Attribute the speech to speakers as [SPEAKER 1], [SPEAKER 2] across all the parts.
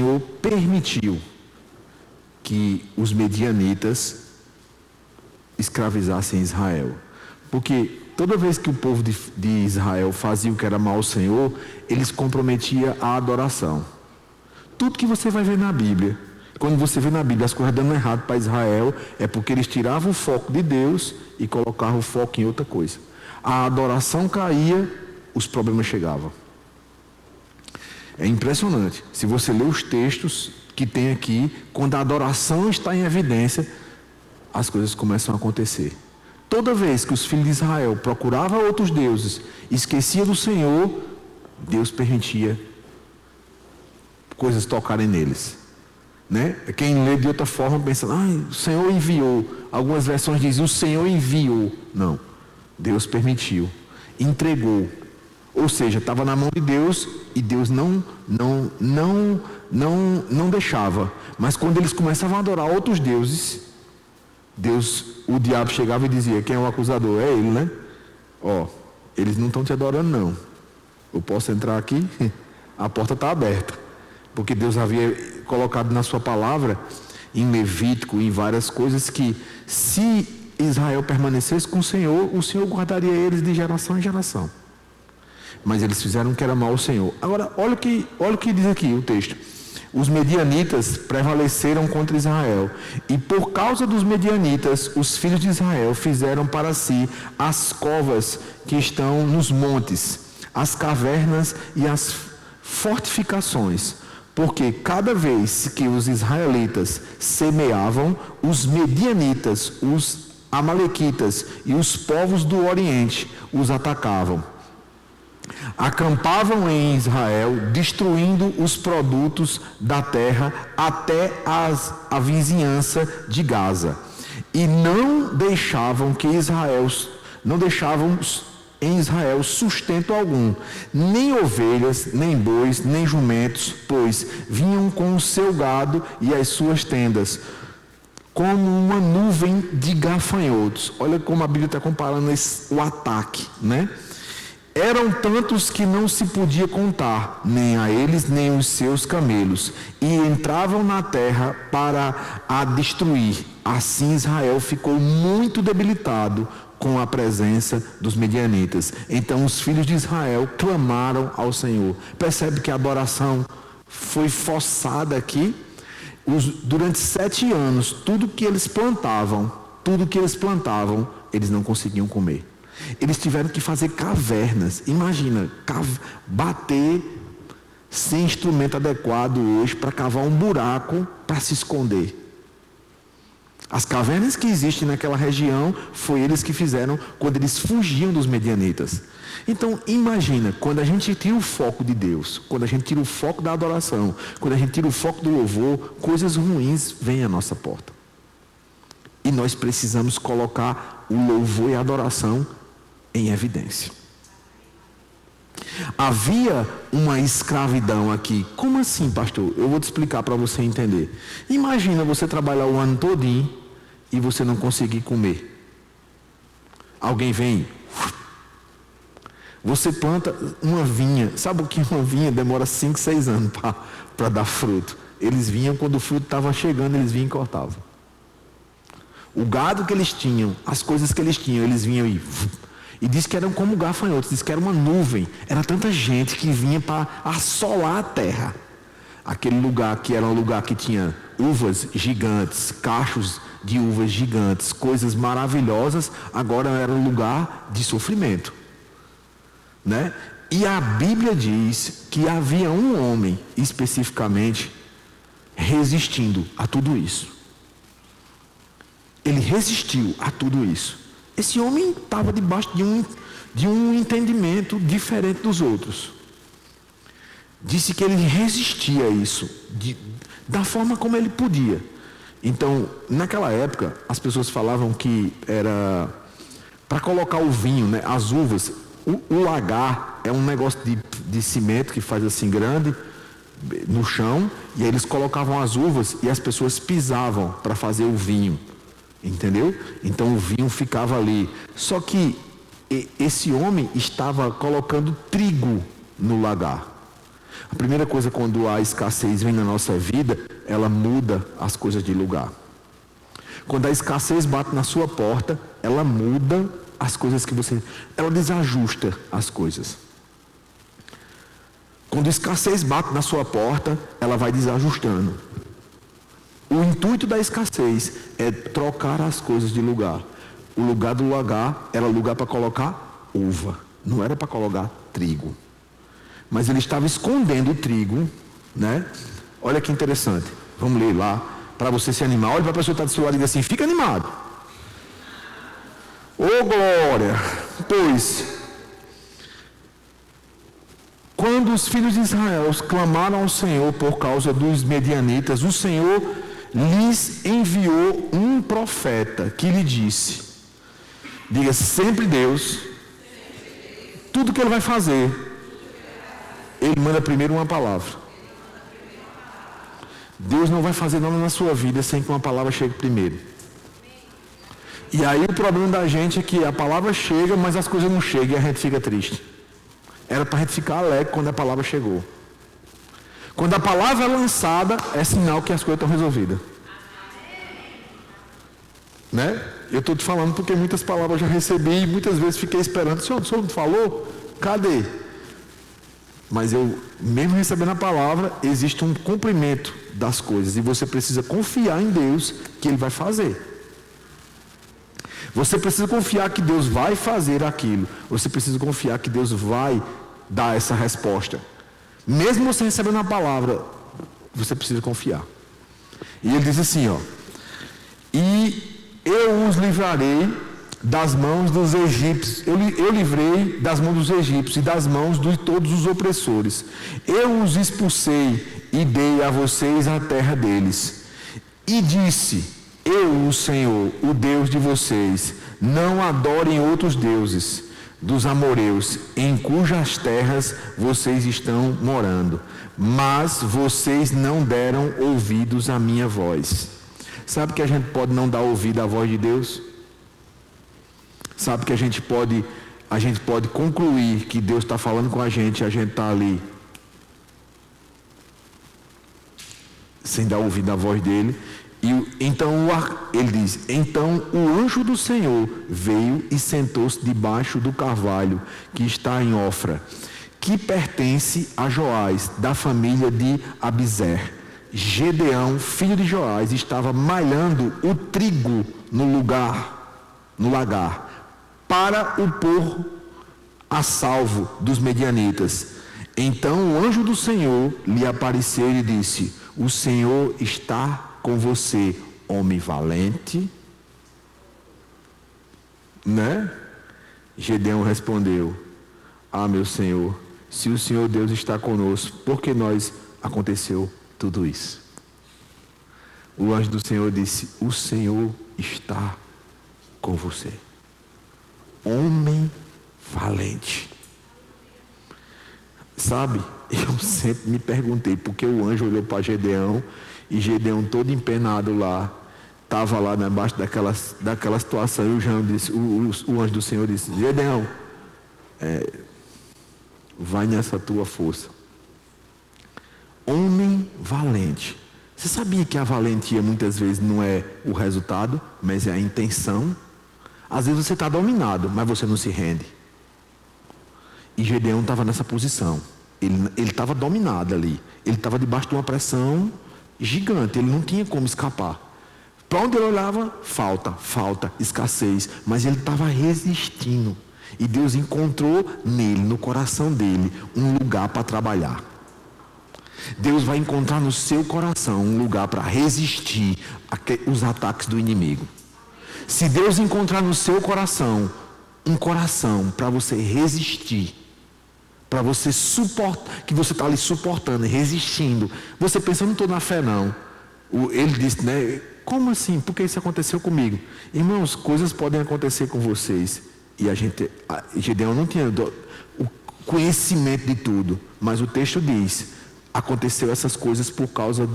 [SPEAKER 1] Senhor permitiu que os medianitas escravizassem Israel. Porque toda vez que o povo de Israel fazia o que era mal ao Senhor, eles comprometiam a adoração. Tudo que você vai ver na Bíblia, quando você vê na Bíblia as coisas dando errado para Israel, é porque eles tiravam o foco de Deus e colocavam o foco em outra coisa. A adoração caía, os problemas chegavam. É impressionante. Se você ler os textos que tem aqui, quando a adoração está em evidência, as coisas começam a acontecer. Toda vez que os filhos de Israel procuravam outros deuses, esquecia do Senhor, Deus permitia coisas tocarem neles. Né? Quem lê de outra forma pensa, o Senhor enviou. Algumas versões dizem, o Senhor enviou. Não, Deus permitiu, entregou. Ou seja, estava na mão de Deus e Deus não deixava. Mas quando eles começavam a adorar outros deuses, o diabo chegava e dizia, quem é o acusador? É ele, né? Eles não estão te adorando não. Eu posso entrar aqui? A porta está aberta. Porque Deus havia colocado na sua palavra, em Levítico, em várias coisas, que se Israel permanecesse com o Senhor guardaria eles de geração em geração. Mas eles fizeram o que era mal ao Senhor. Agora, olha o que diz aqui o texto. Os medianitas prevaleceram contra Israel. E por causa dos medianitas, os filhos de Israel fizeram para si as covas que estão nos montes, as cavernas e as fortificações. Porque cada vez que os israelitas semeavam, os medianitas, os amalequitas e os povos do Oriente os atacavam. Acampavam em Israel, destruindo os produtos da terra até a vizinhança de Gaza. E não deixavam em Israel sustento algum, nem ovelhas, nem bois, nem jumentos, pois vinham com o seu gado e as suas tendas, como uma nuvem de gafanhotos. Olha como a Bíblia está comparando o ataque, né? Eram tantos que não se podia contar, nem a eles, nem os seus camelos, e entravam na terra para a destruir. Assim Israel ficou muito debilitado com a presença dos medianitas. Então os filhos de Israel clamaram ao Senhor. Percebe que a adoração foi forçada aqui? Durante 7 anos, tudo que eles plantavam, eles não conseguiam comer. Eles tiveram que fazer cavernas. Imagina, bater sem instrumento adequado hoje para cavar um buraco para se esconder. As cavernas que existem naquela região, foi eles que fizeram quando eles fugiam dos medianitas. Então, imagina, quando a gente tira o foco de Deus, quando a gente tira o foco da adoração, quando a gente tira o foco do louvor, coisas ruins vêm à nossa porta. E nós precisamos colocar o louvor e a adoração em evidência. Havia uma escravidão aqui. Como assim, pastor? Eu vou te explicar para você entender. Imagina você trabalhar o ano todinho e você não conseguir comer. Alguém vem, você planta uma vinha. Sabe o que uma vinha demora 5, 6 anos para dar fruto? Eles vinham quando o fruto estava chegando, eles vinham e cortavam. O gado que eles tinham, as coisas que eles tinham, eles vinham e diz que eram como gafanhotos, diz que era uma nuvem. Era tanta gente que vinha para assolar a terra. Aquele lugar que era um lugar que tinha uvas gigantes, cachos de uvas gigantes, coisas maravilhosas, agora era um lugar de sofrimento, né? E a Bíblia diz que havia um homem especificamente resistindo a tudo isso. Ele resistiu a tudo isso. Esse homem estava debaixo de um entendimento diferente dos outros. Disse que ele resistia a isso, da forma como ele podia. Então, naquela época, as pessoas falavam que era para colocar o vinho, né, as uvas. O lagar é um negócio de cimento que faz assim grande no chão, e aí eles colocavam as uvas e as pessoas pisavam para fazer o vinho. Entendeu? Então o vinho ficava ali. Só que esse homem estava colocando trigo no lagar. A primeira coisa, quando a escassez vem na nossa vida, ela muda as coisas de lugar. Quando a escassez bate na sua porta, ela muda as coisas que você... ela desajusta as coisas. Quando a escassez bate na sua porta, ela vai desajustando. O intuito da escassez é trocar as coisas de lugar. O lugar do lagar era lugar para colocar uva, não era para colocar trigo. Mas ele estava escondendo o trigo, né? Olha que interessante. Vamos ler lá, para você se animar. Olha para a pessoa que está do seu lado e diga assim: fica animado. Ô glória! Pois, quando os filhos de Israel clamaram ao Senhor por causa dos medianitas, o Senhor lhes enviou um profeta que lhe disse: diga sempre Deus, tudo que Ele vai fazer, Ele manda primeiro uma palavra. Deus não vai fazer nada na sua vida sem que uma palavra chegue primeiro. E aí o problema da gente é que a palavra chega, mas as coisas não chegam e a gente fica triste. Era para a gente ficar alegre quando a palavra chegou. Quando a palavra é lançada, é sinal que as coisas estão resolvidas. Né? Eu estou te falando porque muitas palavras eu já recebi e muitas vezes fiquei esperando. O senhor não falou? Cadê? Mas eu, mesmo recebendo a palavra, existe um cumprimento das coisas. E você precisa confiar em Deus que Ele vai fazer. Você precisa confiar que Deus vai fazer aquilo. Você precisa confiar que Deus vai dar essa resposta. Mesmo você recebendo a palavra, você precisa confiar. E ele diz assim, ó: e eu os livrarei das mãos dos egípcios. Eu livrei das mãos dos egípcios e das mãos de todos os opressores. Eu os expulsei e dei a vocês a terra deles. E disse: eu, o Senhor, o Deus de vocês, não adorem outros deuses dos amoreus, em cujas terras vocês estão morando. Mas vocês não deram ouvidos à minha voz. Sabe que a gente pode não dar ouvido à voz de Deus? Sabe que a gente pode concluir que Deus está falando com a gente está ali sem dar ouvido à voz dele. E então ele diz: então o anjo do Senhor veio e sentou-se debaixo do carvalho que está em Ofra, que pertence a Joás, da família de Abizer. Gedeão, filho de Joás, estava malhando o trigo no lagar, para o pôr a salvo dos medianitas. Então o anjo do Senhor lhe apareceu e disse: o Senhor está com você, homem valente. Né? Gedeão respondeu: ah, meu Senhor, se o Senhor Deus está conosco, por que nós aconteceu tudo isso? O anjo do Senhor disse: o Senhor está com você, homem valente. Sabe, eu sempre me perguntei porque o anjo olhou para Gedeão, e Gedeão todo empenado lá, estava lá embaixo daquela situação, e o anjo do Senhor disse: Gedeão, vai nessa tua força. Homem valente. Você sabia que a valentia muitas vezes não é o resultado, mas é a intenção? Às vezes você está dominado, mas você não se rende. E Gedeão estava nessa posição. Ele estava dominado ali. Ele estava debaixo de uma pressão gigante. Ele não tinha como escapar. Para onde ele olhava, falta, escassez. Mas ele estava resistindo. E Deus encontrou nele, no coração dele, um lugar para trabalhar. Deus vai encontrar no seu coração um lugar para resistir os ataques do inimigo. Se Deus encontrar no seu coração um coração para você resistir, para você suportar, que você está ali suportando, resistindo, você pensa: eu não estou na fé não. Ele disse, né? Como assim? Por que isso aconteceu comigo? Irmãos, coisas podem acontecer com vocês. E Gedeão não tinha o conhecimento de tudo, mas o texto diz: aconteceu essas coisas por causa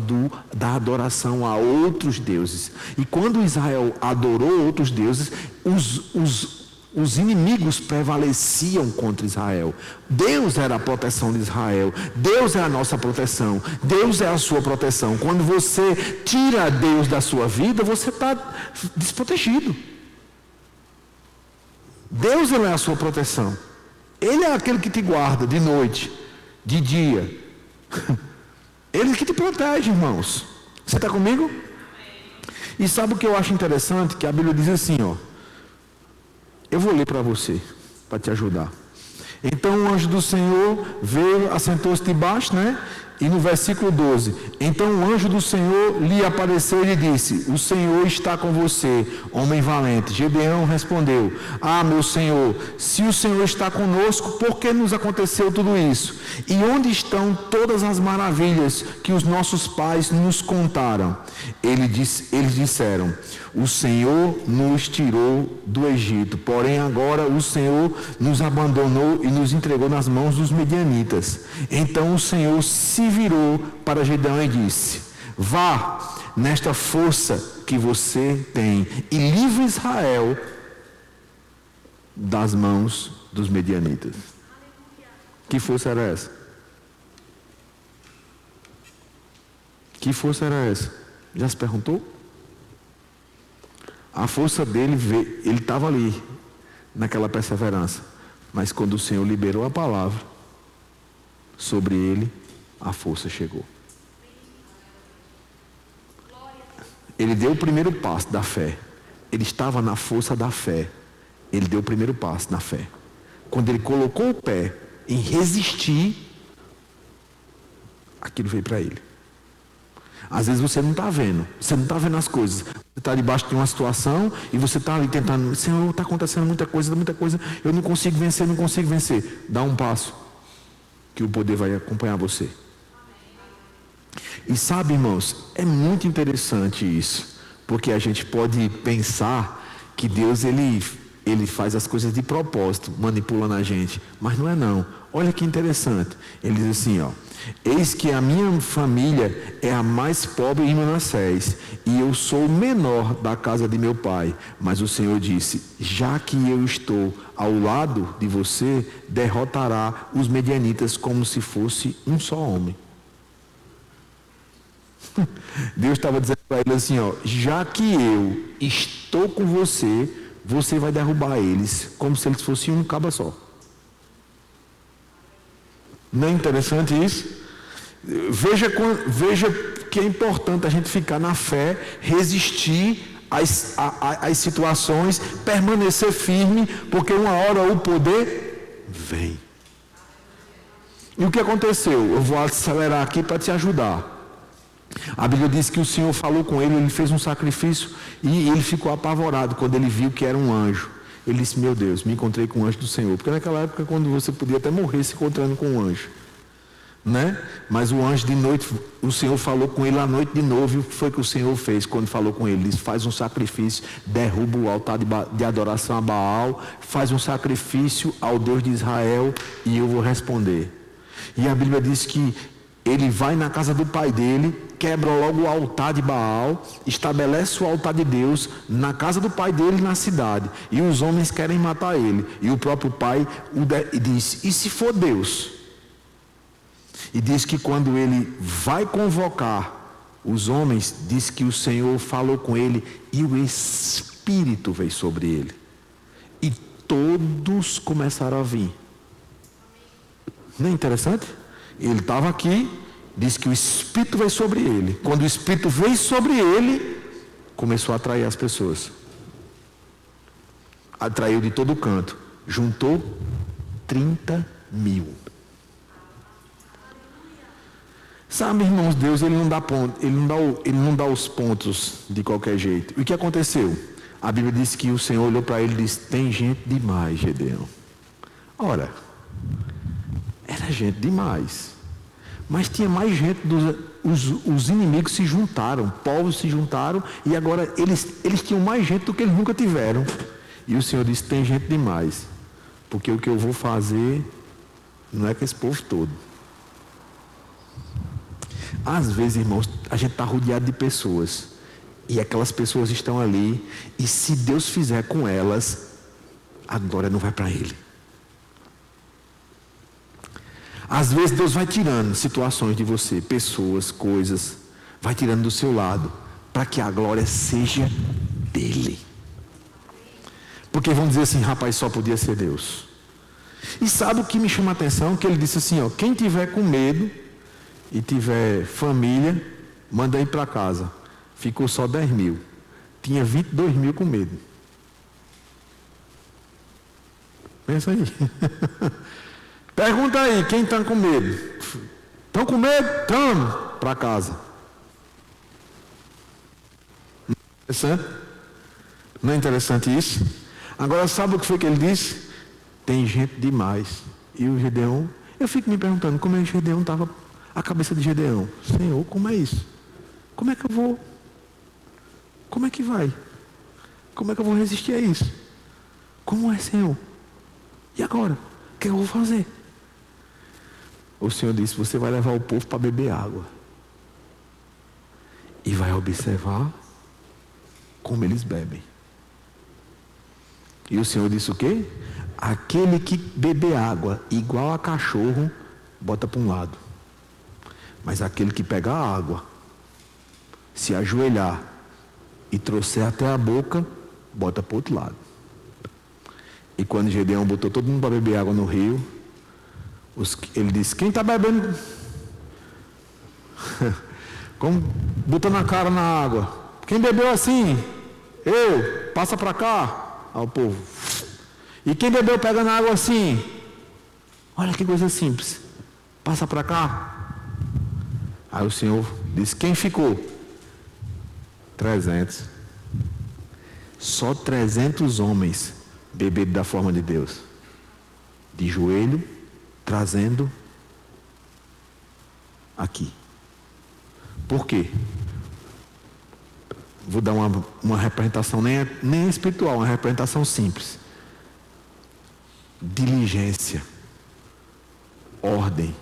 [SPEAKER 1] da adoração a outros deuses. E quando Israel adorou outros deuses, Os inimigos prevaleciam contra Israel. Deus era a proteção de Israel. Deus é a nossa proteção. Deus é a sua proteção. Quando você tira Deus da sua vida, você está desprotegido. Deus não é a sua proteção. Ele é aquele que te guarda de noite, de dia. Ele que te protege, irmãos. Você está comigo? E sabe o que eu acho interessante? Que a Bíblia diz assim, ó. Eu vou ler para você, para te ajudar. Então o anjo do Senhor veio, assentou-se debaixo, né? E no versículo 12, então o anjo do Senhor lhe apareceu e lhe disse: o Senhor está com você, homem valente. Gedeão respondeu: ah, meu Senhor, se o Senhor está conosco, por que nos aconteceu tudo isso? E onde estão todas as maravilhas que os nossos pais nos contaram? Eles disseram: o Senhor nos tirou do Egito, porém agora o Senhor nos abandonou e nos entregou nas mãos dos medianitas. Então o Senhor se virou para Gedeão e disse: vá nesta força que você tem e livre Israel das mãos dos medianitas. Que força era essa? Que força era essa? Já se perguntou? A força dele, ele estava ali, naquela perseverança. Mas quando o Senhor liberou a palavra sobre ele, a força chegou. Ele deu o primeiro passo da fé. Ele estava na força da fé. Ele deu o primeiro passo na fé. Quando ele colocou o pé em resistir, aquilo veio para ele. Às vezes você não está vendo. Você não está vendo as coisas. Você está debaixo de uma situação e você está ali tentando: Senhor, está acontecendo muita coisa. Eu não consigo vencer. Dá um passo que o poder vai acompanhar você. E sabe, irmãos, é muito interessante isso, porque a gente pode pensar que Deus ele faz as coisas de propósito, manipulando a gente, mas não é não. Olha que interessante. Ele diz assim, ó: eis que a minha família é a mais pobre em Manassés, e eu sou o menor da casa de meu pai. Mas o Senhor disse: já que eu estou ao lado de você, derrotará os medianitas como se fosse um só homem. Deus estava dizendo para ele assim, ó: já que eu estou com você, você vai derrubar eles como se eles fossem um cabo só. Não é interessante isso? Veja que é importante a gente ficar na fé, resistir às situações, permanecer firme, porque uma hora o poder vem. E o que aconteceu? Eu vou acelerar aqui para te ajudar. A Bíblia diz que o Senhor falou com ele, ele fez um sacrifício e ele ficou apavorado quando ele viu que era um anjo. Ele disse: meu Deus, me encontrei com o anjo do Senhor. Porque naquela época, quando você podia até morrer se encontrando com um anjo, né? Mas o anjo de noite, o Senhor falou com ele à noite de novo. E o que foi que o Senhor fez quando falou com ele? Ele disse: faz um sacrifício, derruba o altar de adoração a Baal, faz um sacrifício ao Deus de Israel e eu vou responder. E a Bíblia diz que ele vai na casa do pai dele, quebra logo o altar de Baal, estabelece o altar de Deus na casa do pai dele na cidade. E os homens querem matar ele. E o próprio pai disse: e se for Deus? E diz que quando ele vai convocar os homens, diz que o Senhor falou com ele e o Espírito veio sobre ele. E todos começaram a vir. Não é interessante? Ele estava aqui, diz que o Espírito veio sobre ele. Quando o Espírito veio sobre ele, começou a atrair as pessoas. Atraiu de todo canto. Juntou 30 mil. Sabe, irmãos, Deus ele não dá ponto, ele não dá os pontos de qualquer jeito. E o que aconteceu? A Bíblia diz que o Senhor olhou para ele e disse: tem gente demais, Gedeão. Ora, era gente demais. Mas tinha mais gente, os inimigos se juntaram, povos se juntaram, e agora eles tinham mais gente do que eles nunca tiveram. E o Senhor disse: tem gente demais, porque o que eu vou fazer não é com esse povo todo. Às vezes, irmãos, a gente está rodeado de pessoas, e aquelas pessoas estão ali, e se Deus fizer com elas, a glória não vai para ele. Às vezes Deus vai tirando situações de você, pessoas, coisas, vai tirando do seu lado, para que a glória seja dele. Porque vão dizer assim, rapaz, só podia ser Deus. E sabe o que me chama a atenção? Que ele disse assim, ó, quem tiver com medo e tiver família, manda ir para casa. Ficou só 10 mil. Tinha 22 mil com medo. Pensa aí. Pergunta aí, quem está com medo? Estão com medo? Estamos para casa. Interessante? Não é interessante isso? Agora, sabe o que foi que ele disse? Tem gente demais. E o Gedeão, eu fico me perguntando como é que Gedeão estava, a cabeça de Gedeão. Senhor, como é isso? Como é que eu vou? Como é que vai? Como é que eu vou resistir a isso? Como é, Senhor? E agora? O que eu vou fazer? O Senhor disse, você vai levar o povo para beber água. E vai observar como eles bebem. E o Senhor disse o quê? Aquele que beber água igual a cachorro, bota para um lado. Mas aquele que pegar a água, se ajoelhar e trouxer até a boca, bota para o outro lado. E quando Gedeão botou todo mundo para beber água no rio, ele disse, quem está bebendo? Como botando a cara na água. Quem bebeu assim? Eu, passa para cá. Ao povo. E quem bebeu pegando água assim? Olha que coisa simples. Passa para cá. Aí o Senhor disse, quem ficou? 300. Só 300 homens beberam da forma de Deus. De joelho, trazendo aqui. Por quê? Vou dar uma representação nem espiritual, uma representação simples. Diligência. Ordem.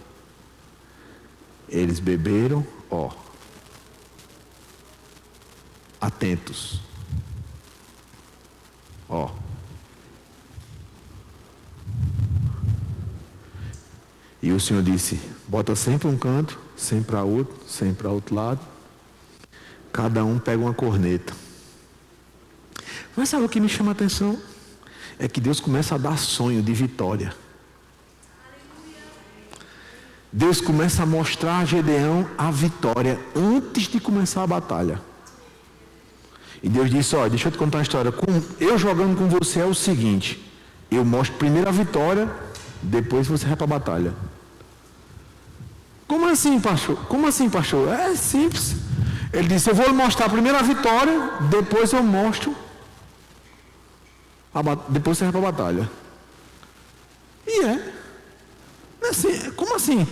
[SPEAKER 1] Eles beberam, ó. Atentos. Ó. E o Senhor disse, bota sempre um canto, sempre para outro, sempre para outro lado. Cada um pega uma corneta. Mas sabe o que me chama a atenção? É que Deus começa a dar sonho de vitória. Deus começa a mostrar a Gedeão a vitória antes de começar a batalha. E Deus disse, olha, deixa eu te contar uma história. Eu jogando com você é o seguinte, eu mostro primeiro a vitória, depois você vai para a batalha. Como assim, pastor? Como assim, pastor? É simples. Ele disse, eu vou lhe mostrar primeiro a vitória, depois eu mostro, depois você vai para a batalha. E é. Assim, como assim?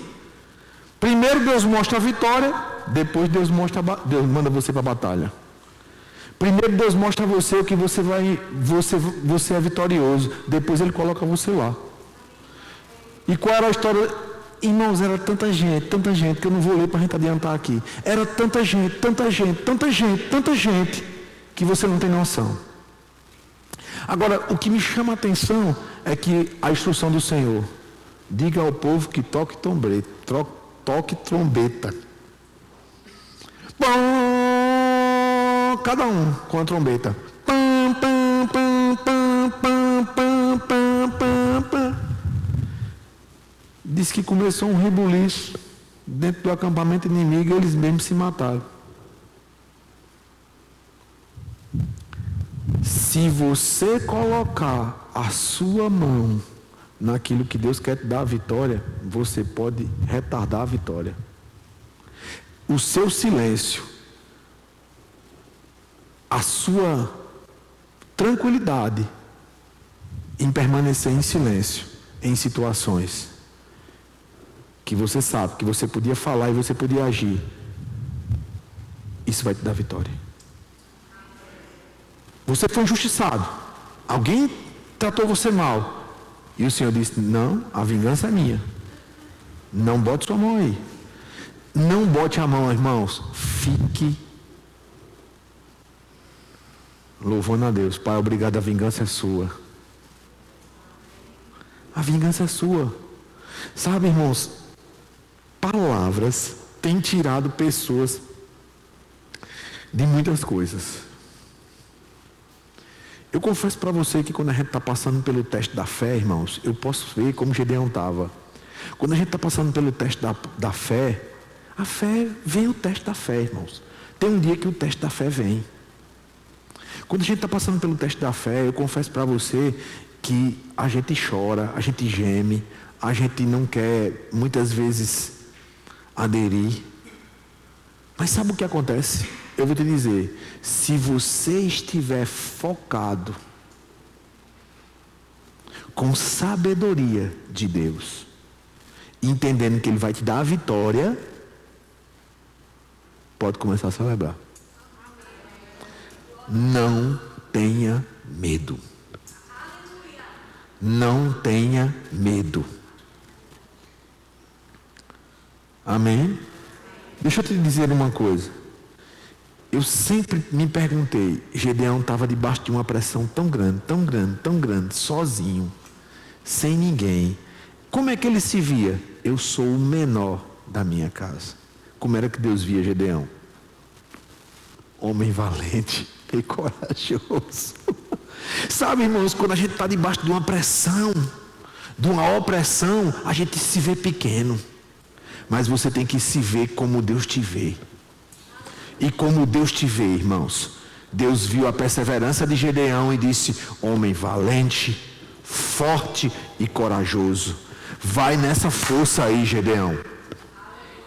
[SPEAKER 1] Primeiro Deus mostra a vitória, depois Deus manda você para a batalha. Primeiro Deus mostra a você o que você é vitorioso, depois Ele coloca você lá. E qual era a história? Irmãos, era tanta gente, que eu não vou ler para a gente adiantar aqui. Era tanta gente, que você não tem noção. Agora, o que me chama a atenção é que a instrução do Senhor, diga ao povo que toque trombeta. Bom, cada um com a trombeta. Pam, pam, pam, pam, pam, pam, pam, pam, pam. Diz que começou um rebuliço dentro do acampamento inimigo e eles mesmos se mataram. Se você colocar a sua mão naquilo que Deus quer te dar a vitória, você pode retardar a vitória. O seu silêncio, a sua tranquilidade em permanecer em silêncio em situações que você sabe que você podia falar e você podia agir, isso vai te dar vitória. Você foi injustiçado, alguém tratou você mal, e o Senhor disse, não, a vingança é minha. Não bote sua mão aí. Não bote a mão, irmãos. Fique louvando a Deus. Pai, obrigado, a vingança é sua. A vingança é sua. Sabe, irmãos, palavras têm tirado pessoas de muitas coisas. Eu confesso para você que quando a gente está passando pelo teste da fé, irmãos, eu posso ver como Gedeão estava. Quando a gente está passando pelo teste da fé, a fé vem o teste da fé, irmãos. Tem um dia que o teste da fé vem. Quando a gente está passando pelo teste da fé, eu confesso para você que a gente chora, a gente geme, a gente não quer muitas vezes aderir. Mas sabe o que acontece? Eu vou te dizer, se você estiver focado com sabedoria de Deus, entendendo que Ele vai te dar a vitória, pode começar a celebrar. Não tenha medo. Não tenha medo. Amém? Deixa eu te dizer uma coisa. Eu sempre me perguntei, Gedeão estava debaixo de uma pressão tão grande, tão grande, tão grande, sozinho, sem ninguém. Como é que ele se via? Eu sou o menor da minha casa. Como era que Deus via Gedeão? Homem valente e corajoso. Sabe, irmãos, quando a gente está debaixo de uma pressão, de uma opressão, a gente se vê pequeno. Mas você tem que se ver como Deus te vê. E como Deus te vê, irmãos, Deus viu a perseverança de Gedeão e disse: homem valente, forte e corajoso. Vai nessa força aí, Gedeão.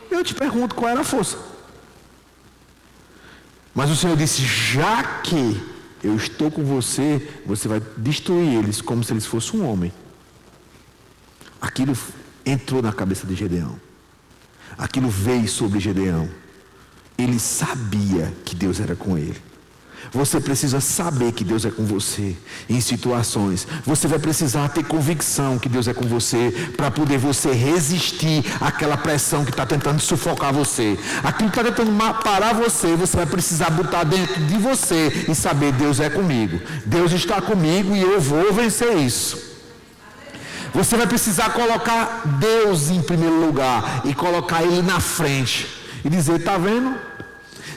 [SPEAKER 1] Eu te pergunto, qual era a força? Mas o Senhor disse: já que eu estou com você, você vai destruir eles como se eles fossem um homem. Aquilo entrou na cabeça de Gedeão. Aquilo veio sobre Gedeão. Ele sabia que Deus era com ele. Você precisa saber que Deus é com você em situações. Você vai precisar ter convicção que Deus é com você para poder você resistir àquela pressão que está tentando sufocar você. Aquilo que está tentando parar você, você vai precisar botar dentro de você e saber: Deus é comigo. Deus está comigo e eu vou vencer isso. Você vai precisar colocar Deus em primeiro lugar e colocar Ele na frente e dizer: está vendo?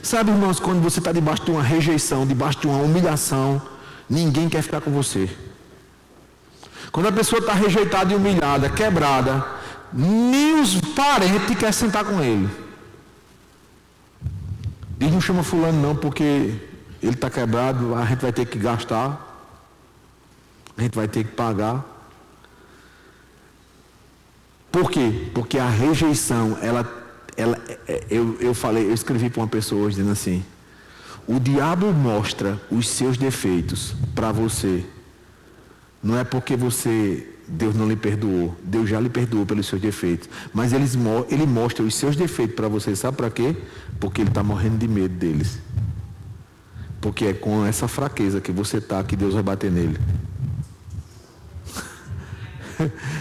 [SPEAKER 1] Sabe, irmãos, quando você está debaixo de uma rejeição, debaixo de uma humilhação, ninguém quer ficar com você. Quando a pessoa está rejeitada e humilhada, quebrada, nem os parentes querem sentar com ele. Diz: não chama fulano não, porque ele está quebrado, a gente vai ter que gastar, a gente vai ter que pagar. Por quê? Porque a rejeição, eu escrevi para uma pessoa hoje dizendo assim: o diabo mostra os seus defeitos para você. Não é porque Deus não lhe perdoou. Deus já lhe perdoou pelos seus defeitos. Mas ele mostra os seus defeitos para você. Sabe para quê? Porque ele está morrendo de medo deles. Porque é com essa fraqueza que você está que Deus vai bater nele.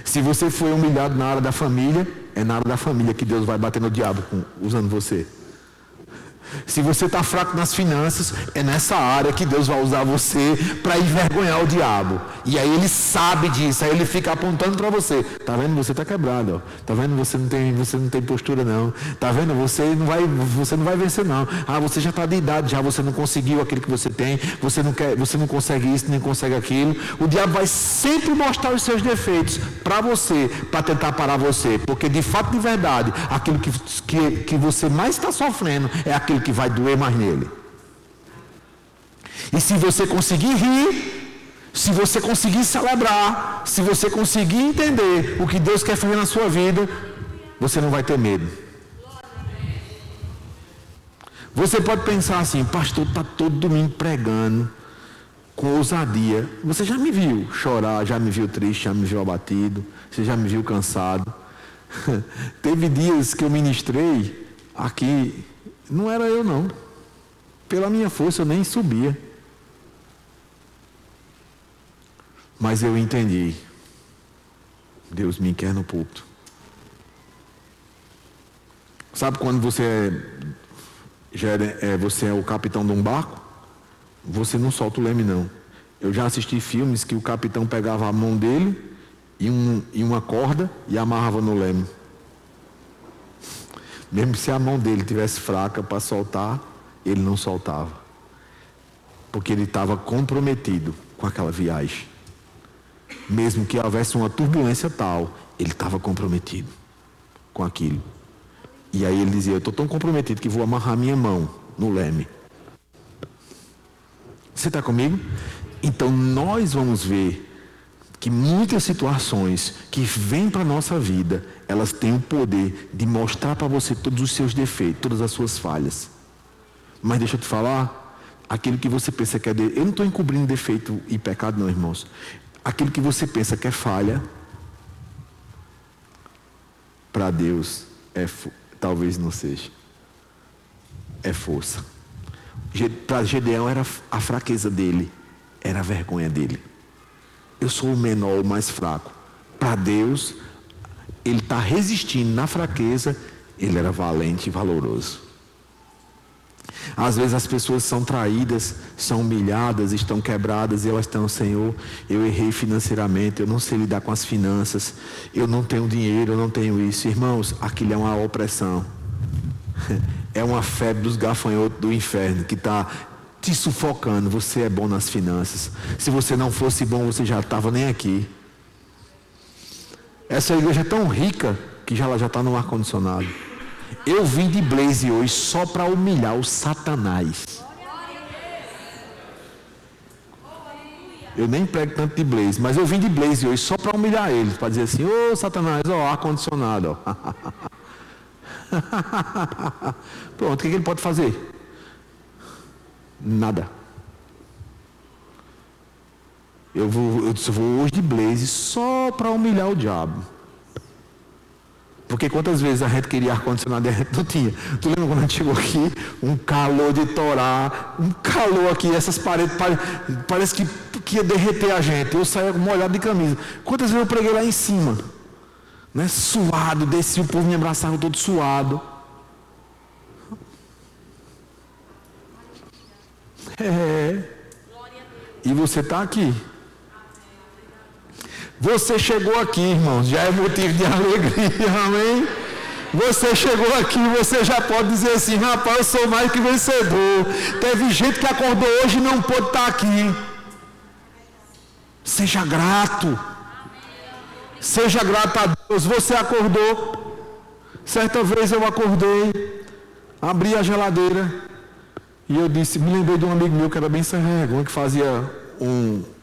[SPEAKER 1] Se você foi humilhado na área da família, é na área da família que Deus vai bater no diabo usando você. Se você está fraco nas finanças, é nessa área que Deus vai usar você para envergonhar o diabo. E aí ele sabe disso, aí ele fica apontando para você: tá vendo, você está quebrado, ó. Tá vendo, você não tem postura não. Tá vendo, você não vai vencer não. Ah, você já está de idade, já você não conseguiu aquilo que você tem, você não consegue isso, nem consegue aquilo. O diabo vai sempre mostrar os seus defeitos para você, para tentar parar você, porque de fato, de verdade, aquilo que você mais está sofrendo é aquilo que vai doer mais nele. E se você conseguir rir, se você conseguir celebrar, se você conseguir entender o que Deus quer fazer na sua vida, você não vai ter medo. Você pode pensar assim: pastor está todo domingo pregando com ousadia. Você já me viu chorar, já me viu triste, já me viu abatido, você já me viu cansado. Teve dias que eu ministrei aqui, não era eu não. Pela minha força eu nem subia. Mas eu entendi. Deus me quer no púlpito. Sabe quando você é o capitão de um barco? Você não solta o leme não. Eu já assisti filmes que o capitão pegava a mão dele e uma corda e amarrava no leme. Mesmo se a mão dele tivesse fraca para soltar, ele não soltava. Porque ele estava comprometido com aquela viagem. Mesmo que houvesse uma turbulência tal, ele estava comprometido com aquilo. E aí ele dizia, eu estou tão comprometido que vou amarrar minha mão no leme. Você está comigo? Então nós vamos ver que muitas situações que vêm para a nossa vida, elas têm o poder de mostrar para você todos os seus defeitos, todas as suas falhas. Mas deixa eu te falar, aquilo que você pensa que é... Eu não estou encobrindo defeito e pecado não, irmãos. Aquilo que você pensa que é falha, para Deus, talvez não seja. É força. Para Gedeão era a fraqueza dele, era a vergonha dele. Eu sou o menor, o mais fraco. Para Deus, ele está resistindo na fraqueza, ele era valente e valoroso. Às vezes as pessoas são traídas, são humilhadas, estão quebradas e elas estão, Senhor, eu errei financeiramente, eu não sei lidar com as finanças, eu não tenho dinheiro, eu não tenho isso. Irmãos, aquilo é uma opressão. É uma febre dos gafanhotos do inferno que está te sufocando. Você é bom nas finanças. Se você não fosse bom, você já estava nem aqui. Essa igreja é tão rica que ela já está no ar-condicionado. Eu vim de blaze hoje só para humilhar o Satanás. Eu nem prego tanto de blaze, mas eu vim de blaze hoje só para humilhar ele, para dizer assim, ô Satanás, ó, ar-condicionado, ó. Pronto, o que ele pode fazer? Nada. Eu vou hoje de blaze só para humilhar o diabo. Porque quantas vezes a gente queria ar-condicionado e a gente não tinha. Tu lembra quando a gente chegou aqui? Um calor de torar, um calor aqui, essas paredes, parece que ia derreter a gente. Eu saía molhado de camisa. Quantas vezes eu preguei lá em cima? Né? Suado, desci, o povo me abraçava todo suado. E você está aqui. Você chegou aqui, irmãos, já é motivo de alegria, amém? Você chegou aqui, você já pode dizer assim, rapaz, eu sou mais que vencedor. Teve gente que acordou hoje e não pôde estar aqui. Seja grato. Seja grato a Deus. Você acordou. Certa vez eu acordei, abri a geladeira e eu disse, me lembrei de um amigo meu que era bem sem vergonha, que fazia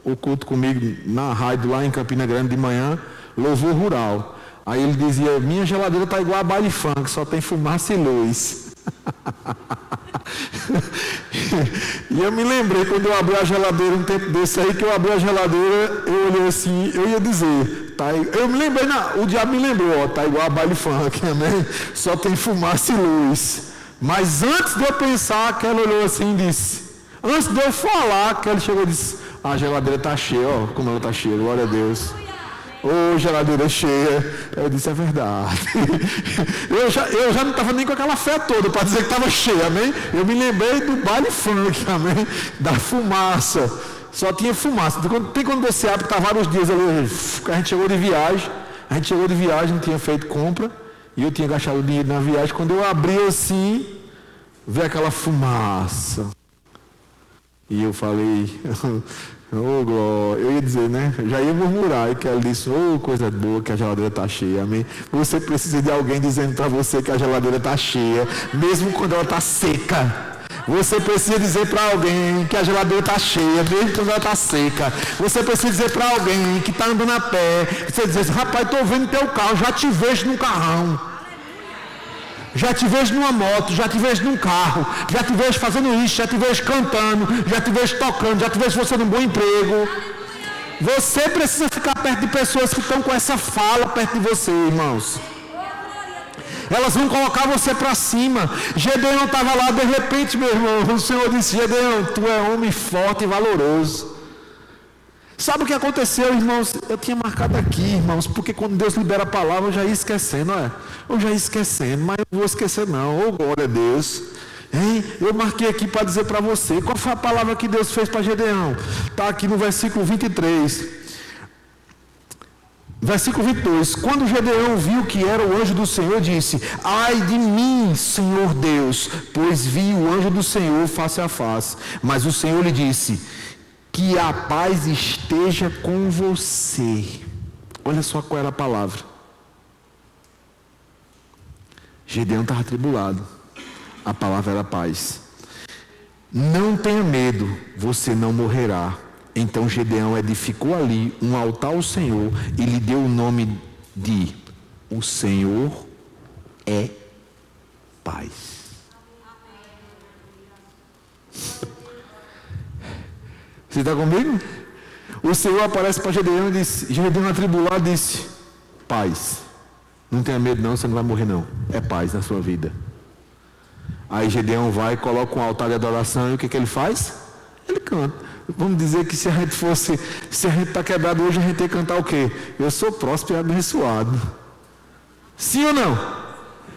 [SPEAKER 1] o culto comigo na rádio lá em Campina Grande de manhã, louvor rural. Aí ele dizia, minha geladeira está igual a baile funk, só tem fumaça e luz. E eu me lembrei quando eu abri a geladeira um tempo desse aí, que eu abri a geladeira, eu olhei assim, eu ia dizer, tá, eu me lembrei, o diabo me lembrou, ó, tá igual a baile funk, né? Só tem fumaça e luz. Mas antes de eu pensar, que ela olhou assim e disse, antes de eu falar, que ela chegou e disse, a geladeira está cheia, ó, como ela está cheia, glória a Deus. Ô, geladeira cheia. Eu disse, é verdade. eu já não estava nem com aquela fé toda para dizer que estava cheia, amém? Eu me lembrei do baile funk, amém? Da fumaça. Só tinha fumaça. Tem quando você abre, está vários dias ali, a gente chegou de viagem, não tinha feito compra, e eu tinha gastado dinheiro na viagem. Quando eu abri assim, veio aquela fumaça. E eu falei, oh, glória, eu ia dizer, né? Já ia murmurar, e que ela disse, oh, coisa boa, que a geladeira está cheia, amém? Você precisa de alguém dizendo para você que a geladeira está cheia, mesmo quando ela está seca. Você precisa dizer para alguém que a geladeira está cheia, mesmo quando ela está seca. Você precisa dizer para alguém que está andando a pé, você diz, rapaz, estou vendo teu carro, já te vejo num carrão. Já te vejo numa moto, já te vejo num carro, já te vejo fazendo isso, já te vejo cantando, já te vejo tocando, já te vejo você num bom emprego. Você precisa ficar perto de pessoas que estão com essa fala perto de você, irmãos. Elas vão colocar você para cima. Gedeão estava lá, de repente, meu irmão, o Senhor disse, Gedeão, tu é homem forte e valoroso. Sabe o que aconteceu, irmãos? Eu tinha marcado aqui, irmãos, porque quando Deus libera a palavra, eu já ia esquecendo, eu já ia esquecendo, mas eu não vou esquecer não, oh glória a Deus. Hein? Eu marquei aqui para dizer para você, qual foi a palavra que Deus fez para Gedeão? Está aqui no versículo 23. Versículo 22. Quando Gedeão viu que era o anjo do Senhor, disse: ai de mim, Senhor Deus, pois vi o anjo do Senhor face a face. Mas o Senhor lhe disse: que a paz esteja com você. Olha só qual era a palavra. Gedeão estava atribulado. A palavra era paz. Não tenha medo, você não morrerá. Então Gedeão edificou ali um altar ao Senhor e lhe deu o nome de: o Senhor é paz. Você está comigo? O Senhor aparece para Gedeão e disse: Gedeão atribulado disse: paz. Não tenha medo não, você não vai morrer não. É paz na sua vida. Aí Gedeão vai, coloca um altar de adoração e o que ele faz? Ele canta. Vamos dizer que se a gente está quebrado hoje, a gente tem que cantar o quê? Eu sou próspero e abençoado. Sim ou não?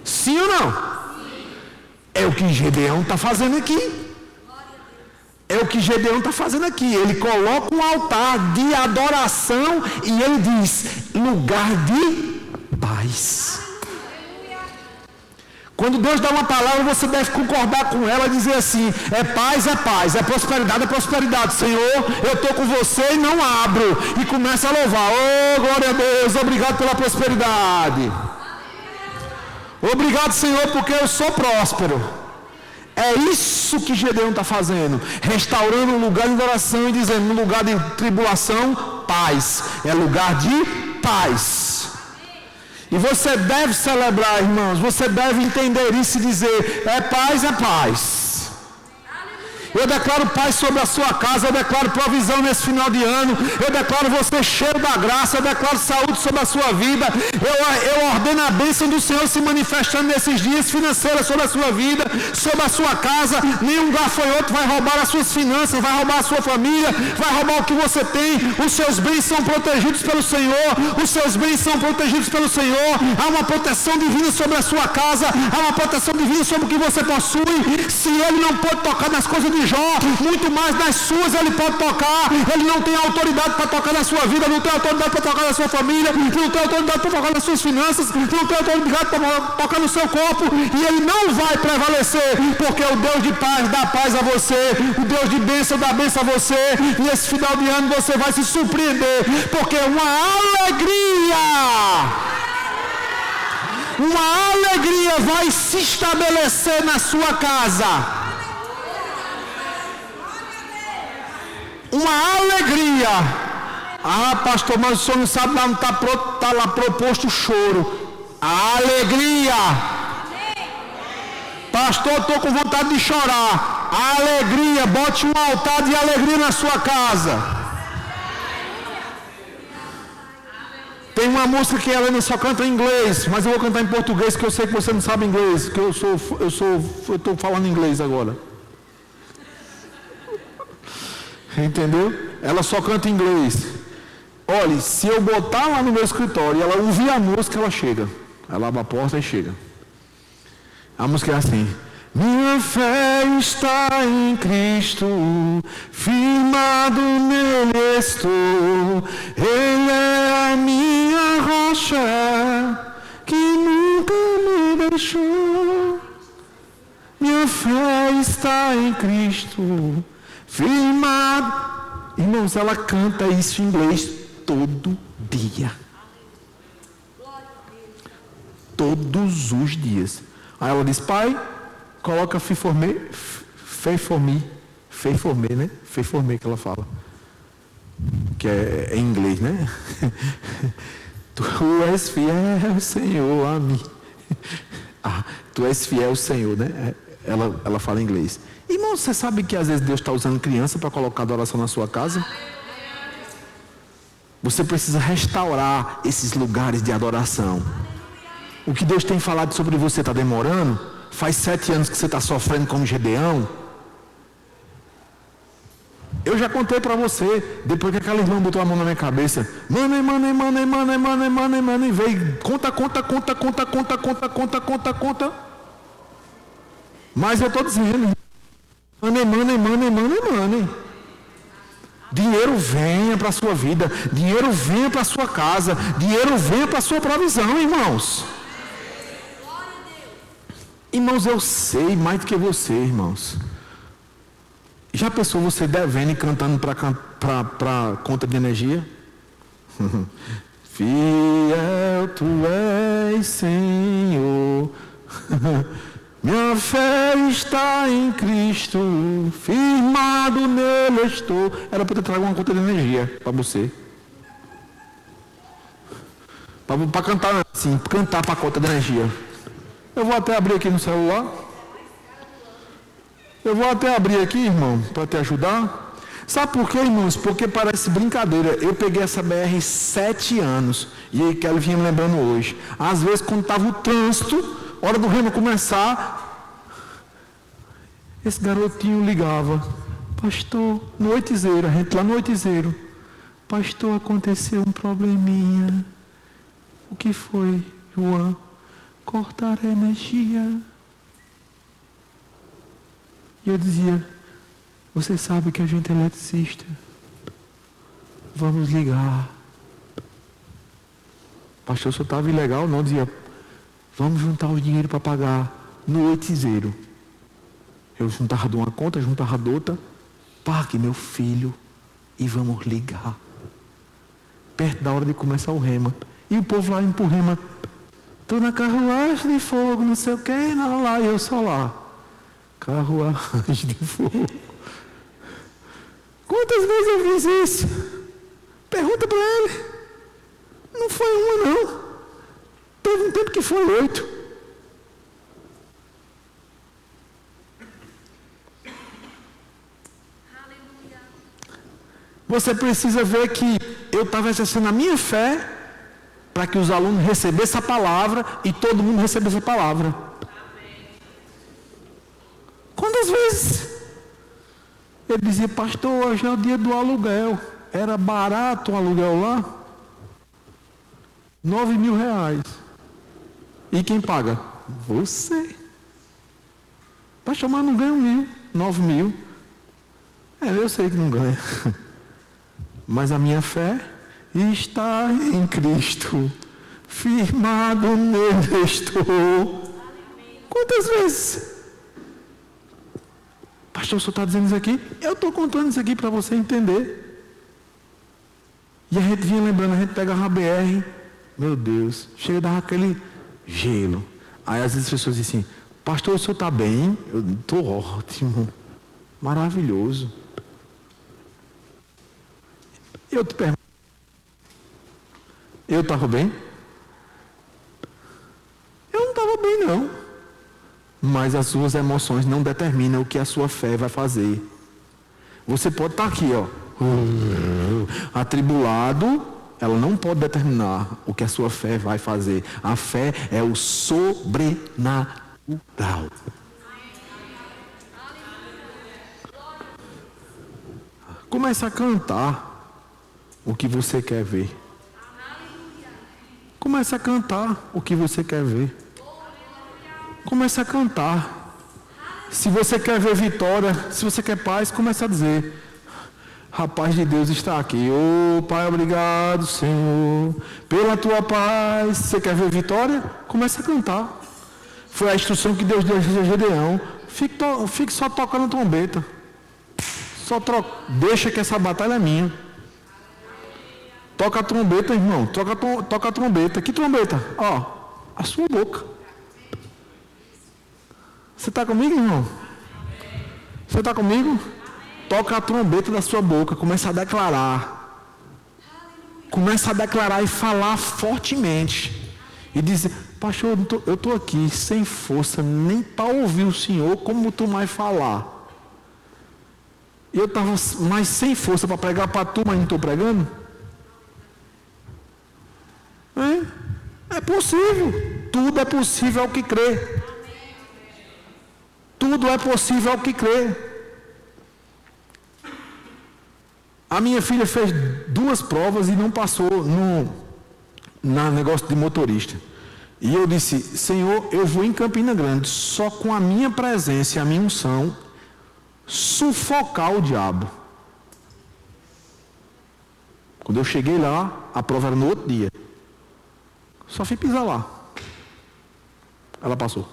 [SPEAKER 1] Sim ou não? Sim. É o que Gedeão está fazendo aqui. É o que Gedeão está fazendo aqui. Ele coloca um altar de adoração e ele diz: lugar de paz. Quando Deus dá uma palavra, você deve concordar com ela e dizer assim: é paz, é prosperidade. Senhor, eu estou com você e não abro. E começa a louvar: oh, glória a Deus, obrigado pela prosperidade. Obrigado, Senhor, porque eu sou próspero. É isso que Gedeão está fazendo, restaurando um lugar de adoração e dizendo: no lugar de tribulação, paz. É lugar de paz. E você deve celebrar, irmãos, você deve entender isso e dizer: é paz, é paz. Eu declaro paz sobre a sua casa, eu declaro provisão nesse final de ano, eu declaro você cheio da graça, eu declaro saúde sobre a sua vida, eu ordeno a bênção do Senhor se manifestando nesses dias financeiros sobre a sua vida, sobre a sua casa. Nenhum gafanhoto vai roubar as suas finanças, vai roubar a sua família, vai roubar o que você tem. Os seus bens são protegidos pelo Senhor, os seus bens são protegidos pelo Senhor. Há uma proteção divina sobre a sua casa, há uma proteção divina sobre o que você possui. Se Ele não pode tocar nas coisas de Jó, muito mais nas suas Ele pode tocar. Ele não tem autoridade para tocar na sua vida, não tem autoridade para tocar na sua família, não tem autoridade para tocar nas suas finanças, não tem autoridade para tocar no seu corpo, e Ele não vai prevalecer, porque o Deus de paz dá paz a você, o Deus de bênção dá bênção a você. E esse final de ano você vai se surpreender, porque uma alegria vai se estabelecer na sua casa. Uma alegria. Ah, pastor, mas o senhor não sabe, não está lá proposto o choro. A alegria. Pastor, estou com vontade de chorar. A alegria, bote um altar de alegria na sua casa. Tem uma música que a Helena só canta em inglês, mas eu vou cantar em português, porque eu sei que você não sabe inglês, que eu estou falando inglês agora. Entendeu? Ela só canta em inglês. Olha, se eu botar lá no meu escritório e ela ouvir a música, ela chega. Ela abre a porta e chega. A música é assim: minha fé está em Cristo, firmado nele estou. Ele é a minha rocha, que nunca me deixou. Minha fé está em Cristo, firmado. Irmãos, ela canta isso em inglês todo dia. Todos os dias. Aí ela diz: pai, coloca faith for me, né? Faith for me que ela fala. Que é em inglês, né? Tu és fiel, Senhor, a mim. Tu és fiel, Senhor, né? Ela fala em inglês. Irmão, você sabe que às vezes Deus está usando criança para colocar adoração na sua casa? Você precisa restaurar esses lugares de adoração. O que Deus tem falado sobre você está demorando? Faz 7 anos que você está sofrendo como Gedeão. Eu já contei para você, depois que aquela irmã botou a mão na minha cabeça. Money, veio, conta. Mas eu estou dizendo, money. Dinheiro venha para a sua vida, dinheiro venha para a sua casa, dinheiro venha para a sua provisão, irmãos. Irmãos, eu sei mais do que você, irmãos. Já pensou você devendo e cantando para conta de energia? Fiel tu és, Senhor. Minha fé está em Cristo, firmado nele estou. Era para eu trazer uma conta de energia para você. Para cantar assim, cantar para a conta de energia. Eu vou até abrir aqui no celular. Eu vou até abrir aqui, irmão, para te ajudar. Sabe por quê, irmãos? Porque parece brincadeira. Eu peguei essa BR 7 anos. E aí que ela vinha me lembrando hoje. Às vezes, quando estava o trânsito, hora do remo começar, esse garotinho ligava. Pastor, no Oitizeiro, a gente lá no Oitizeiro. Pastor, aconteceu um probleminha. O que foi, João? Cortar a energia. E eu dizia, você sabe que a gente é eletricista. Vamos ligar. Pastor, se eu estava ilegal, não, dizia, vamos juntar o dinheiro para pagar no Oitizeiro. Eu juntava de uma conta, juntava de outra. Pague, meu filho, e vamos ligar. Perto da hora de começar o rema. E o povo lá indo pro rema. Estou na carruagem de fogo, não sei o que, não, lá, e eu só lá. Carruagem de fogo. Quantas vezes eu fiz isso? Pergunta para ele. Não foi uma, não. Teve um tempo que foi 8. Você precisa ver que eu estava exercendo a minha fé para que os alunos recebessem a palavra e todo mundo recebesse a palavra. Quantas vezes? Ele dizia, pastor, hoje é o dia do aluguel. Era barato o aluguel lá? R$9.000. E quem paga? Você. Pastor, mas não ganha 1.000, 9.000. Eu sei que não ganha. Mas a minha fé está em Cristo. Firmado nele estou. Quantas vezes? Pastor, o senhor está dizendo isso aqui? Eu estou contando isso aqui para você entender. E a gente vinha lembrando, a gente pegava a BR, meu Deus, chega e dava aquele gelo. Aí às vezes as pessoas dizem assim, pastor, o senhor está bem? Eu estou ótimo, maravilhoso. Eu te pergunto, eu estava bem? Eu não estava bem, não. Mas as suas emoções não determinam o que a sua fé vai fazer. Você pode estar aqui, ó, atribulado, ela não pode determinar o que a sua fé vai fazer. A fé é o sobrenatural. Comece a cantar o que você quer ver. Comece a cantar o que você quer ver. Comece a cantar. Se você quer ver vitória, se você quer paz, comece a dizer, a paz de Deus está aqui. Oh, Pai, obrigado, Senhor, pela tua paz. Você quer ver vitória? Comece a cantar. Foi a instrução que Deus deu a Gedeão. Fique só tocando trombeta. Deixa que essa batalha é minha. Toca a trombeta, irmão. Toca a trombeta. Que trombeta? Ó, a sua boca. Você está comigo, irmão? Você está comigo? Toca a trombeta da sua boca. Começa a declarar. Começa a declarar e falar fortemente. E dizer, pastor, eu estou aqui sem força nem para ouvir o Senhor, como tu mais falar. Eu estava mais sem força para pregar para tu, mas não estou pregando? É possível. Tudo é possível ao que crê. Tudo é possível ao que crê. A minha filha fez 2 provas e não passou no negócio de motorista. E eu disse, Senhor, eu vou em Campina Grande só com a minha presença e a minha unção sufocar o diabo. Quando eu cheguei lá, a prova era no outro dia. Só fui pisar lá. Ela passou.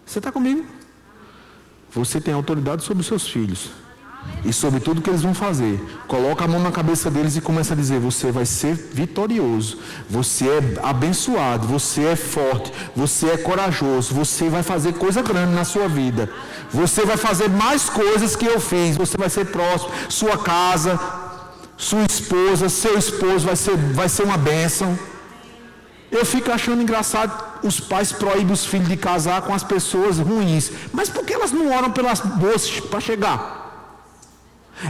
[SPEAKER 1] Você está comigo? Você tem autoridade sobre os seus filhos. E sobre tudo que eles vão fazer. Coloca a mão na cabeça deles e começa a dizer: você vai ser vitorioso. Você é abençoado. Você é forte. Você é corajoso. Você vai fazer coisa grande na sua vida. Você vai fazer mais coisas que eu fiz. Você vai ser próximo. Sua casa, sua esposa, seu esposo vai ser uma bênção. Eu fico achando engraçado, os pais proíbem os filhos de casar com as pessoas ruins. Mas por que elas não oram pelas boas para chegar?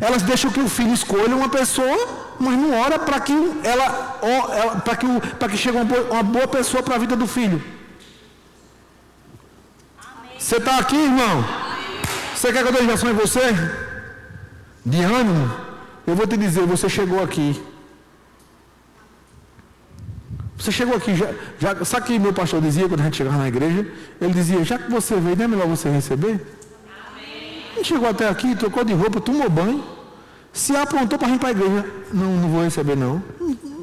[SPEAKER 1] Elas deixam que o filho escolha uma pessoa, mas não ora para que para que chegue uma boa pessoa para a vida do filho. Você está aqui, irmão? Você quer que eu dê oração em você? De ânimo? Eu vou te dizer, você chegou aqui. Você chegou aqui, já sabe o que meu pastor dizia quando a gente chegava na igreja? Ele dizia: já que você veio, não é melhor você receber? A gente chegou até aqui, trocou de roupa, tomou banho, se aprontou para vir para a igreja. Não vou receber não.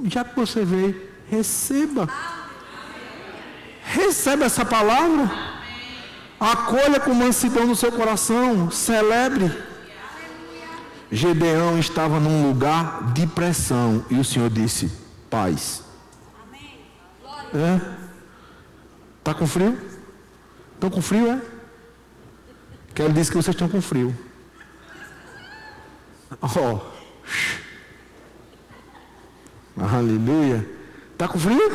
[SPEAKER 1] Já que você veio, receba. Receba essa palavra. Acolha com mansidão no seu coração. Celebre. Gedeão estava num lugar de pressão e o Senhor disse: paz. Está com frio? Estão com frio, é? Que ele disse que vocês estão com frio. Aleluia. Está com frio?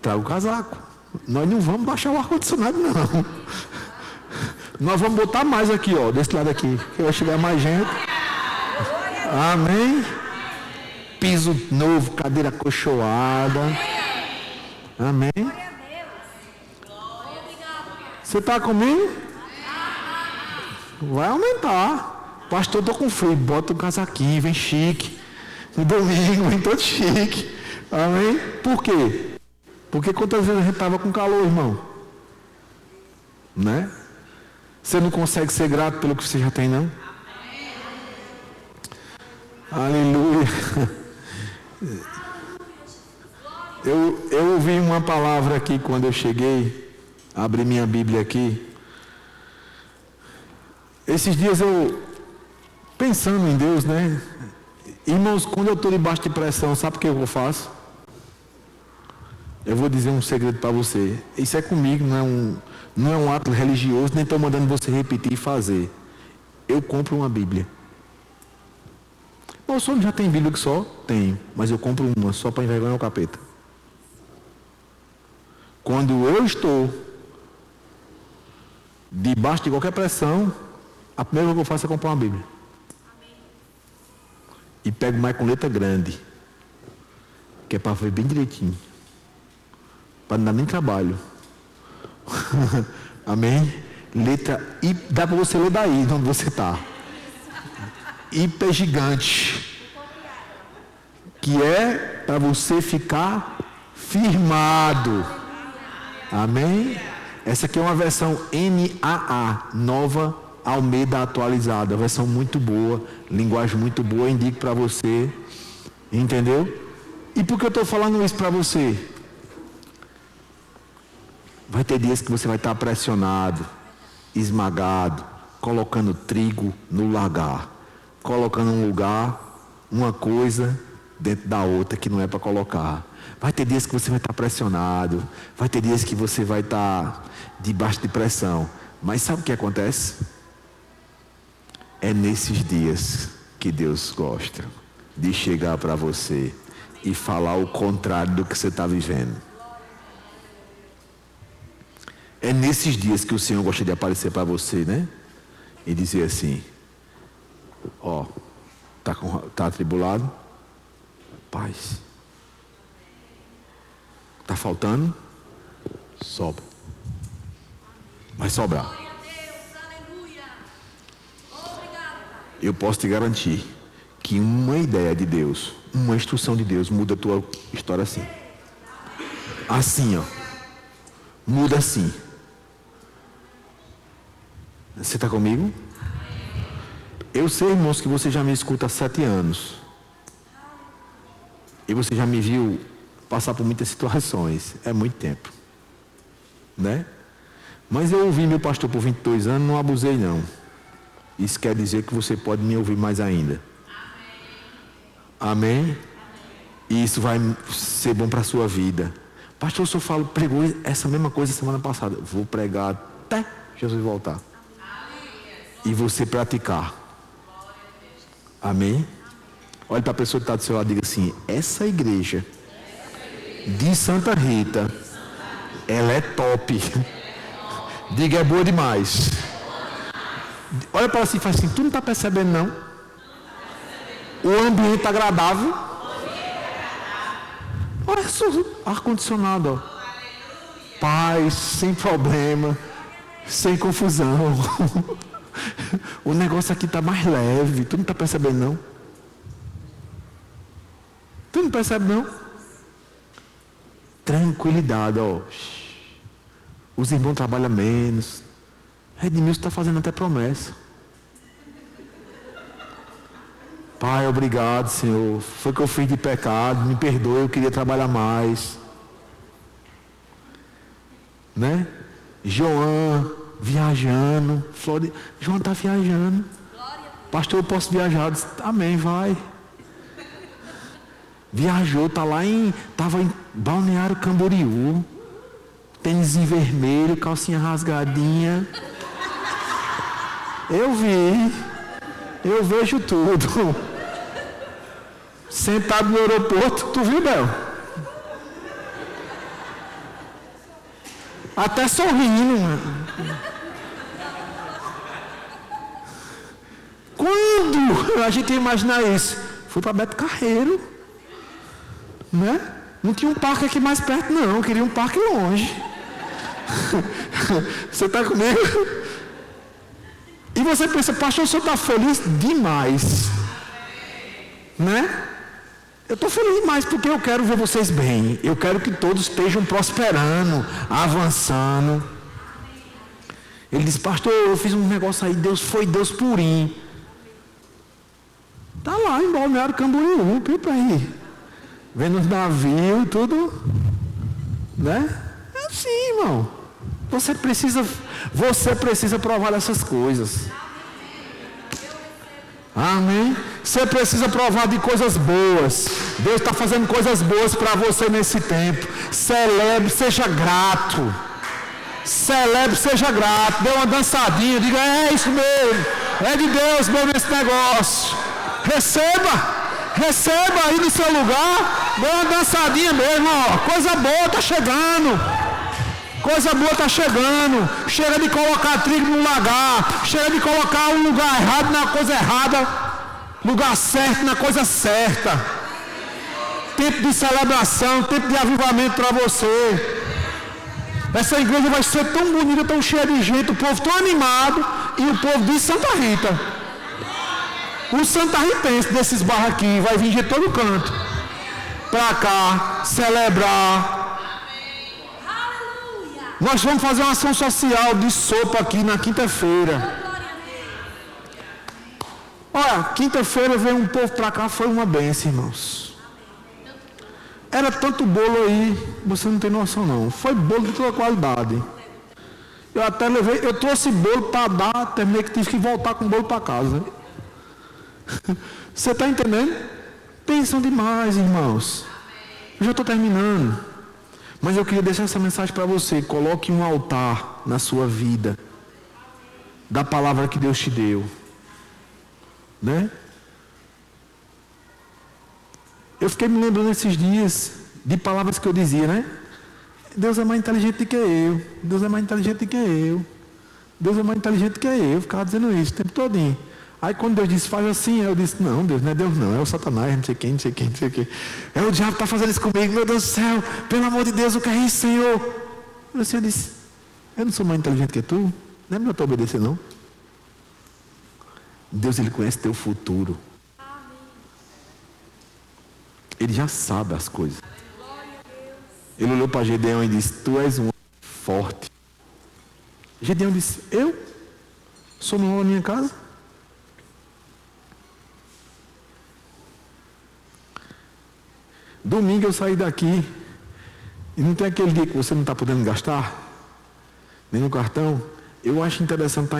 [SPEAKER 1] Traga o casaco. Nós não vamos baixar o ar-condicionado, não. Nós vamos botar mais aqui, desse lado aqui, que vai chegar mais gente. Amém. Piso novo, cadeira acolchoada. Amém. Você está comigo? Vai aumentar. Pastor, estou com frio. Bota um casaquinho, vem chique. No domingo, vem todo chique. Amém? Por quê? Porque quantas vezes a gente estava com calor, irmão? Né? Você não consegue ser grato pelo que você já tem, não? Aleluia. Eu ouvi uma palavra aqui quando eu cheguei. Abri minha Bíblia aqui. Esses dias eu, pensando em Deus, né? Irmãos, quando eu estou debaixo de pressão, sabe o que eu faço? Eu vou dizer um segredo para você. Isso é comigo, não é um ato religioso, nem estou mandando você repetir e fazer. Eu compro uma Bíblia. O senhor já tem Bíblia que só? Tenho, mas eu compro uma só para envergonhar o capeta. Quando eu estou debaixo de qualquer pressão, a primeira coisa que eu faço é comprar uma Bíblia. E pego mais com letra grande, que é para ver bem direitinho, para não dar nem trabalho. Amém? Letra, e dá para você ler daí, de onde você está. Hiper gigante, que é para você ficar firmado. Amém? Essa aqui é uma versão NAA, Nova Almeida Atualizada, versão muito boa, linguagem muito boa, indico para você, entendeu? E por que eu estou falando isso para você? Vai ter dias que você vai estar pressionado, esmagado, colocando trigo no lagar, colocando um lugar, uma coisa dentro da outra que não é para colocar. Vai ter dias que você vai estar pressionado, vai ter dias que você vai estar debaixo de pressão. Mas sabe o que acontece? É nesses dias que Deus gosta de chegar para você e falar o contrário do que você está vivendo. É nesses dias que o Senhor gosta de aparecer para você, né? E dizer assim: tá atribulado? Paz. Tá faltando? Sobra. Vai sobrar. Eu posso te garantir que uma ideia de Deus, uma instrução de Deus muda a tua história assim. Assim, muda assim. Você está comigo? Eu sei, irmãos, que você já me escuta há 7 anos. E você já me viu passar por muitas situações. É muito tempo. Né? Mas eu ouvi meu pastor por 22 anos, não abusei não. Isso quer dizer que você pode me ouvir mais ainda. Amém? E isso vai ser bom para a sua vida. Pastor, o senhor pregou essa mesma coisa semana passada. Vou pregar até Jesus voltar. E você praticar. Amém? Olha para a pessoa que está do seu lado e diga assim: essa igreja de Santa Rita, ela é top. Diga, é boa demais. Olha para ela assim e faz assim: tu não está percebendo não? O ambiente está agradável. Olha só, ar-condicionado, ó. Paz, sem problema, sem confusão. O negócio aqui está mais leve. Tu não está percebendo não? Tu não percebe não? Tranquilidade, ó. Os irmãos trabalham menos. Edmilson está fazendo até promessa. Pai, obrigado, Senhor. Foi que eu fiz de pecado. Me perdoe, eu queria trabalhar mais. Né? João viajando. João está viajando. Pastor, eu posso viajar? Eu disse, amém, vai. Viajou, estava em Balneário Camboriú. Tênis em vermelho, calcinha rasgadinha. Eu vejo tudo. Sentado no aeroporto, tu viu, Bel? Até sorrindo, mano. Quando a gente ia imaginar isso? Fui para Beto Carreiro, né? Não tinha um parque aqui mais perto, não. Eu queria um parque longe. Você está comigo? E você pensa, pastor, o senhor está feliz demais, né? Eu estou feliz demais porque eu quero ver vocês bem. Eu quero que todos estejam prosperando, avançando. Ele disse, pastor, eu fiz um negócio aí, Deus purinho. Está lá em Balneário Camboriú, pipa aí. Vendo os navios, tudo. Né? É assim, irmão. Você precisa provar essas coisas. Amém? Você precisa provar de coisas boas. Deus está fazendo coisas boas para você nesse tempo. Celebre, seja grato. Celebre, seja grato. Dê uma dançadinha, diga, é isso mesmo. É de Deus mesmo esse negócio. Receba aí no seu lugar. Dê uma dançadinha mesmo, ó. Coisa boa está chegando. Coisa boa está chegando. Chega de colocar trigo no lagar. Chega de colocar um lugar errado na coisa errada. Lugar certo na coisa certa. Tempo de celebração, tempo de avivamento para você. Essa igreja vai ser tão bonita, tão cheia de gente, o povo tão animado. E o povo de Santa Rita. O Santa Ritense desses barros aqui vai vir de todo canto. Para cá, celebrar. Nós vamos fazer uma ação social de sopa aqui na quinta-feira. Olha, quinta-feira veio um povo para cá, foi uma bênção, irmãos. Era tanto bolo aí, você não tem noção não. Foi bolo de toda qualidade. Eu até levei, eu trouxe bolo para dar, terminei que tive que voltar com o bolo para casa. Você está entendendo? Pensam demais, irmãos. Eu já estou terminando. Mas eu queria deixar essa mensagem para você. Coloque um altar na sua vida da palavra que Deus te deu, né? Eu fiquei me lembrando esses dias de palavras que eu dizia, né? Deus é mais inteligente do que eu. Deus é mais inteligente do que eu. Deus é mais inteligente do que eu. Eu ficava dizendo isso o tempo todinho. Aí quando Deus disse, faz assim, eu disse, não, Deus não é Deus não, é o Satanás, não sei quem. É o diabo que está fazendo isso comigo, meu Deus do céu, pelo amor de Deus, o que é isso, Senhor? O Senhor disse, eu não sou mais inteligente que tu, não é melhor tu obedecer não. Deus, Ele conhece teu futuro. Ele já sabe as coisas. Ele olhou para Gedeão e disse, tu és um homem forte. Gedeão disse, eu? Sou no na minha casa? Domingo eu saí daqui e não tem aquele dia que você não está podendo gastar, nem no cartão. Eu acho interessante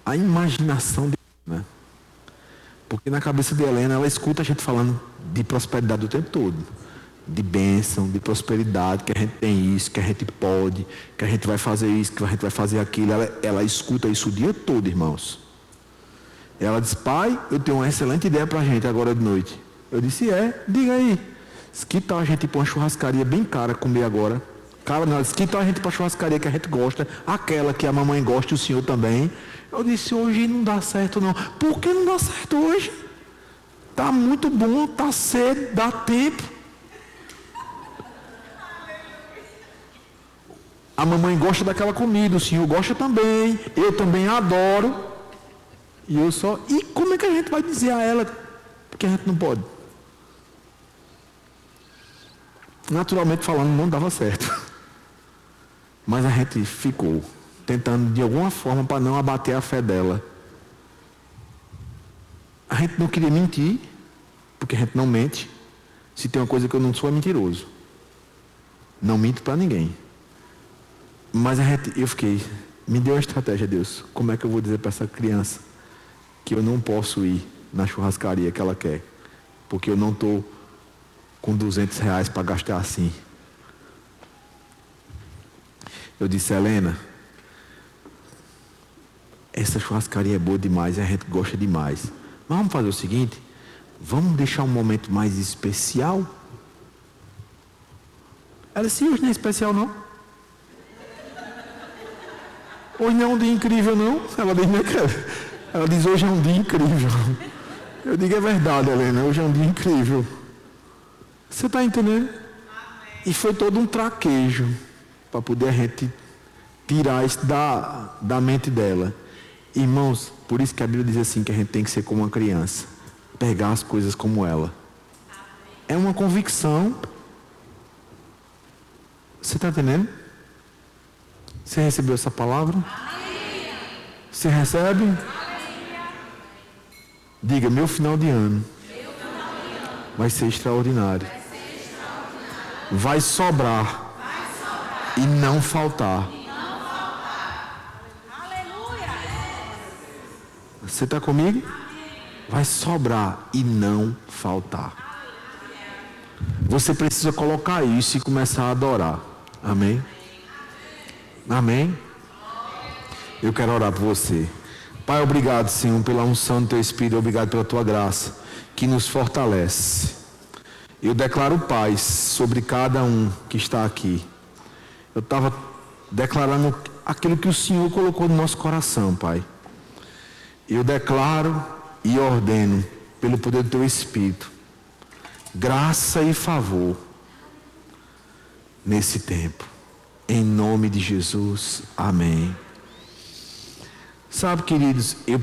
[SPEAKER 1] a imaginação de, né? Porque na cabeça de Helena, ela escuta a gente falando de prosperidade o tempo todo. De bênção, de prosperidade, que a gente tem isso, que a gente pode, que a gente vai fazer isso, que a gente vai fazer aquilo. Ela escuta isso o dia todo, irmãos. Ela disse, pai, eu tenho uma excelente ideia para a gente agora de noite. Eu disse, diga aí. Que tal a gente ir para uma churrascaria bem cara comer agora? Cara, não, que tal a gente ir para a churrascaria que a gente gosta, aquela que a mamãe gosta e o senhor também? Eu disse, hoje não dá certo não. Por que não dá certo hoje? Tá muito bom, tá cedo, dá tempo. A mamãe gosta daquela comida, o senhor gosta também, eu também adoro. E como é que a gente vai dizer a ela que a gente não pode? Naturalmente falando, não dava certo. Mas a gente ficou tentando de alguma forma para não abater a fé dela. A gente não queria mentir, porque a gente não mente. Se tem uma coisa que eu não sou, é mentiroso. Não minto para ninguém. Mas eu fiquei, me deu uma estratégia, Deus. Como é que eu vou dizer para essa criança que eu não posso ir na churrascaria que ela quer? Porque eu não estou com R$200 para gastar assim. Eu disse, Helena, essa churrascaria é boa demais, a gente gosta demais. Mas vamos fazer o seguinte, vamos deixar um momento mais especial? Ela disse, hoje não é especial não? Hoje não é um dia incrível não? Ela diz, hoje é um dia incrível. Eu digo, é verdade, Helena, hoje é um dia incrível. Você está entendendo? Amém. E foi todo um traquejo para poder a gente tirar isso da mente dela. Irmãos, por isso que a Bíblia diz assim, que a gente tem que ser como uma criança. Pegar as coisas como ela. É uma convicção. Você está entendendo? Você recebeu essa palavra? Amém. Você recebe? Amém. Diga, meu final de ano vai ser extraordinário. Vai sobrar e não faltar. Você está comigo? Vai sobrar e não faltar. Você precisa colocar isso e começar a adorar. Amém? Amém? Eu quero orar por você. Pai, obrigado, Senhor, pela unção do Teu Espírito. Obrigado pela Tua graça, que nos fortalece. Eu declaro paz sobre cada um que está aqui. Eu estava declarando aquilo que o Senhor colocou no nosso coração, Pai. Eu declaro e ordeno, pelo poder do Teu Espírito, graça e favor nesse tempo. Em nome de Jesus. Amém. Sabe, queridos, eu